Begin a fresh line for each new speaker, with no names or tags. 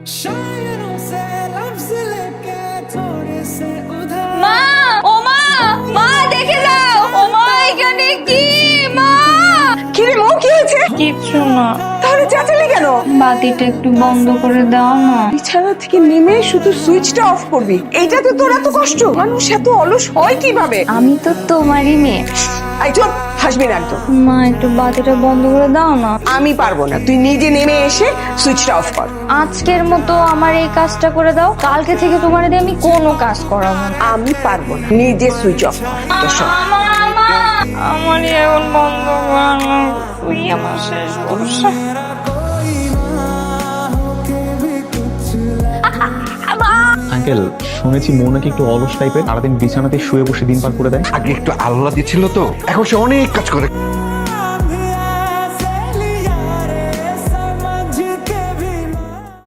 মা, ও মা, মা দেখে যাও, ও মা এখানে কি? মা,
কি রে মৌ, কি হয়েছে?
কিচ্ছু না।
তাহলে চেঁচালি কেন?
বাতিটা একটু বন্ধ করে দাও না।
বিছানা থেকে নেমে শুধু সুইচটা অফ করবি, এইটা তো তোর এত কষ্ট? মানুষ এত অলস হয় কিভাবে?
আমি তো তোমারই মেয়ে।
আই চুপ, হাসবি না একদম।
মা একটু বাতিটা বন্ধ করে দাও না।
আমি পারবো না, তুই নিজে নেমে এসে সুইচটা অফ কর।
আজকের মতো আমার এই কাজটা করে দাও, কালকে থেকে তোমার দিয়ে আমি কোনো কাজ করাবো না।
আমি পারবো না, নিজে সুইচ অফ কর। তো সব
আমার এখন বন্ধ করানো, তুই আমার শেষ ভরসা।
আঙ্কেল, শুনেছি মৌ নাকি একটু অলস টাইপের, সারাদিন বিছানাতে শুয়ে বসে দিন পার করে দেয়।
আগে একটু আল্লাহ দিছিল তো, এখন সে অনেক কাজ করে।